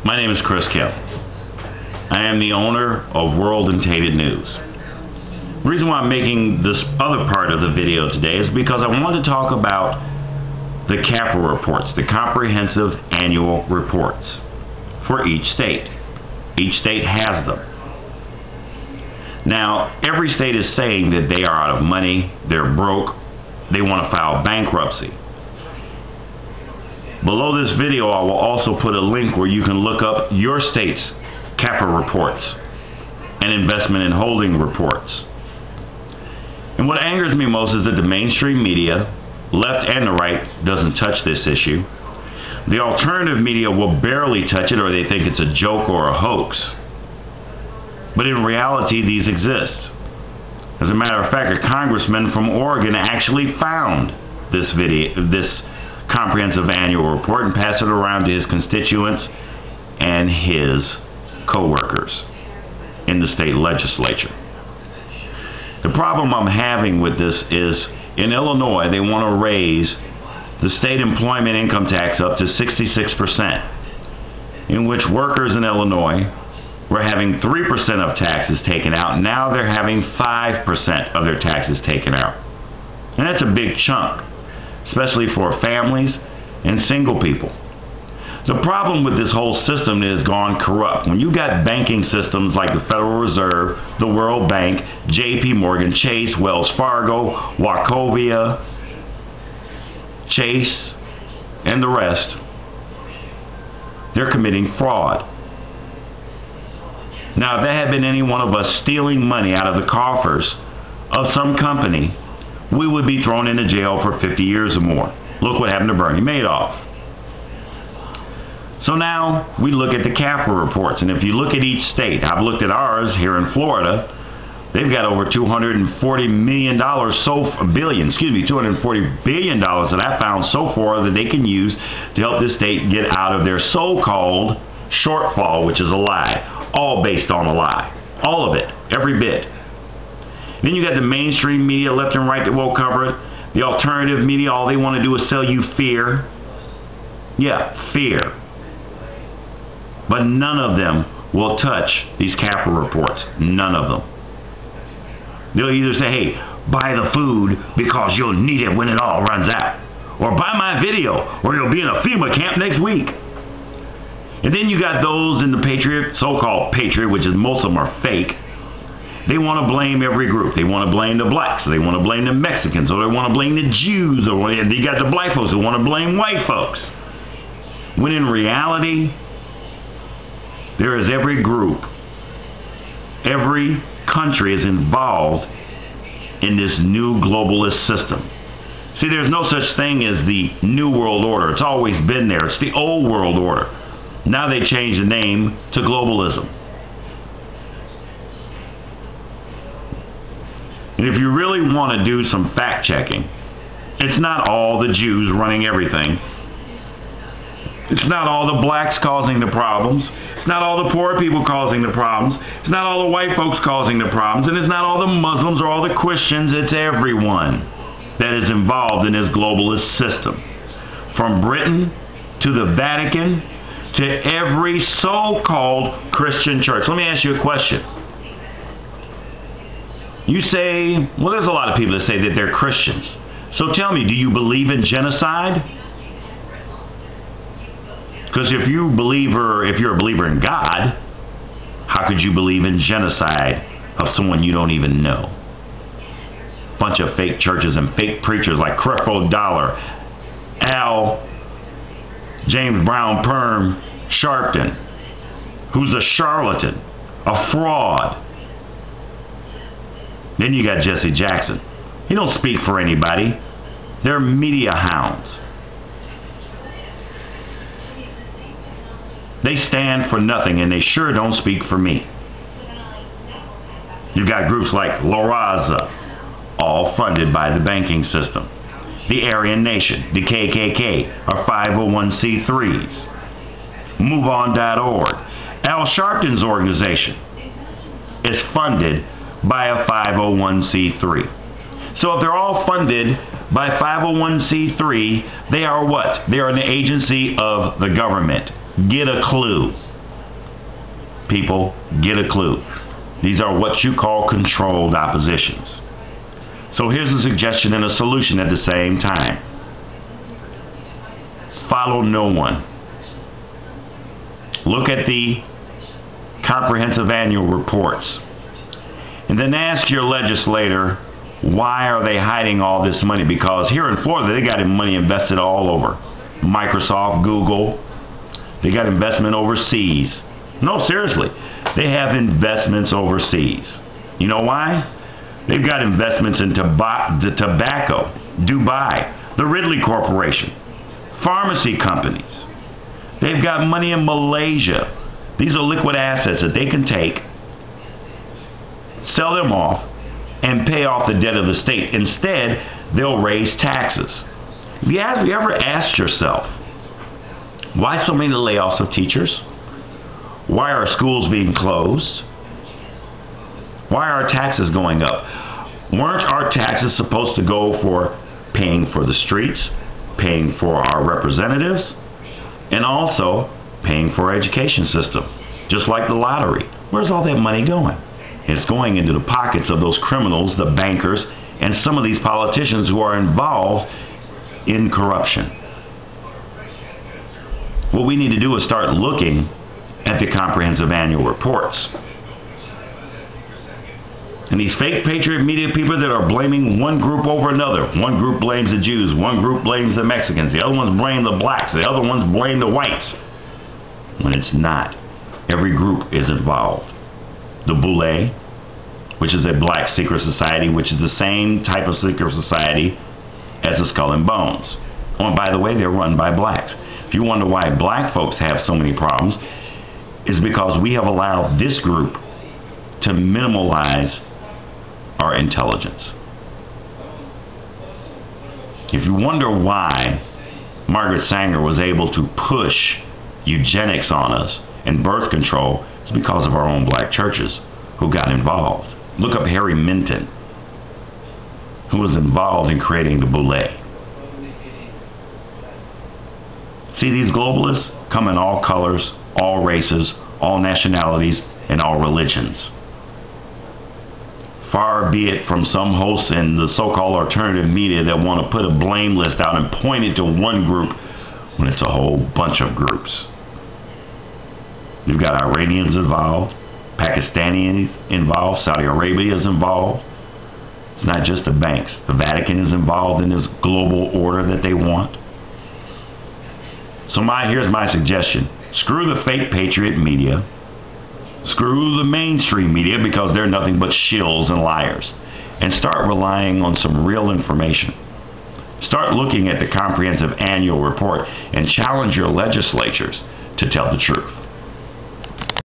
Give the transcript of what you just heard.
My name is Chris Kelly. I am the owner of World and Tainted News. The reason why I'm making this other part of the video today is because I want to talk about the Cafr Reports, the comprehensive annual reports for each state. Each state has them. Now, every state is saying that they are out of money, they're broke, they want to file bankruptcy. Below this video, I will also put a link where you can look up your state's Cafr Reports and investment and holding reports. And what angers me most is that the mainstream media, left and the right, doesn't touch this issue. The alternative media will barely touch it, or they think it's a joke or a hoax. But in reality, these exist. As a matter of fact, a congressman from Oregon actually found this comprehensive annual report and passed it around to his constituents and his co-workers in the state legislature. The problem I'm having with this is in Illinois, they want to raise the state employment income tax up to 66%, in which workers in Illinois were having 3% of taxes taken out. Now they're having 5% of their taxes taken out. And that's a big chunk, especially for families and single people. The problem with this whole system is gone corrupt. When you got banking systems like the Federal Reserve, the World Bank, JP Morgan Chase, Wells Fargo, Wachovia, Chase, and the rest, they're committing fraud. Now, if there had been any one of us stealing money out of the coffers of some company, we would be thrown into jail for 50 years or more. Look what happened to Bernie Madoff. So now we look at the Cafr Reports, and if you look at each state, I've looked at ours here in Florida, they've got over $240 million $240 billion that I found so far that they can use to help this state get out of their so-called shortfall, which is a lie, all based on a lie, all of it, every bit. Then you got the mainstream media left and right that won't cover it. The alternative media, all they want to do is sell you fear. Yeah, fear. But none of them will touch these Cafr Reports. None of them. They'll either say, hey, buy the food because you'll need it when it all runs out. Or buy my video or you'll be in a FEMA camp next week. And then you got those in the Patriot, so-called Patriot, which is most of them are fake. They want to blame every group. They want to blame the blacks. They want to blame the Mexicans. Or they want to blame the Jews. Or you got the black folks who want to blame white folks. When in reality, there is every group, every country is involved in this new globalist system. See, there's no such thing as the New World Order. It's always been there. It's the old world order. Now they changed the name to globalism. And if you really want to do some fact checking, it's not all the Jews running everything. It's not all the blacks causing the problems. It's not all the poor people causing the problems. It's not all the white folks causing the problems. And it's not all the Muslims or all the Christians. It's everyone that is involved in this globalist system. From Britain to the Vatican to every so-called Christian church. Let me ask you a question. You say, well, there's a lot of people that say that they're Christians. So tell me, do you believe in genocide? Because if you're a believer in God, how could you believe in genocide of someone you don't even know? Bunch of fake churches and fake preachers like Creflo Dollar, James Brown Perm Sharpton, who's a charlatan, a fraud. Then you got Jesse Jackson. He don't speak for anybody. They're media hounds. They stand for nothing, and they sure don't speak for me. You've got groups like La Raza, all funded by the banking system. The Aryan Nation, the KKK, are 501c3s. MoveOn.org. Al Sharpton's organization is funded by a 501c3. So if they're all funded by 501c3, they are what? They are an agency of the government. Get a clue. people, get a clue. These are what you call controlled oppositions. So here's a suggestion and a solution at the same time. Follow no one. Look at the comprehensive annual reports. And then ask your legislator, why are they hiding all this money? Because here in Florida, they got money invested all over. Microsoft, Google, they got investment overseas. No, seriously, they have investments overseas. You know why? They've got investments in tobacco, Dubai, the Ridley Corporation, pharmacy companies. They've got money in Malaysia. These are liquid assets that they can take, sell them off, and pay off the debt of the state. Instead, they'll raise taxes. Have you ever asked yourself, why so many layoffs of teachers? Why are schools being closed? Why are taxes going up? Weren't our taxes supposed to go for paying for the streets, paying for our representatives, and also paying for our education system? Just like the lottery. Where's all that money going? It's going into the pockets of those criminals, the bankers, and some of these politicians who are involved in corruption. What we need to do is start looking at the comprehensive annual reports. And these fake patriot media people that are blaming one group over another. One group blames the Jews, one group blames the Mexicans, the other ones blame the blacks, the other ones blame the whites. When it's not. Every group is involved. The Boule, which is a black secret society, which is the same type of secret society as the Skull and Bones. Oh, and by the way, they're run by blacks. If you wonder why black folks have so many problems, it's because we have allowed this group to minimalize our intelligence. If you wonder why Margaret Sanger was able to push eugenics on us and birth control, it's because of our own black churches who got involved. Look up Harry Minton, who was involved in creating the Boule. See, these globalists come in all colors, all races, all nationalities, and all religions. Far be it from some hosts in the so-called alternative media that want to put a blame list out and point it to one group when it's a whole bunch of groups. You've got Iranians involved, Pakistanis involved, Saudi Arabia is involved. It's not just the banks. The Vatican is involved in this global order that they want. So here's my suggestion. Screw the fake patriot media. Screw the mainstream media, because they're nothing but shills and liars. And start relying on some real information. Start looking at the comprehensive annual report and challenge your legislatures to tell the truth.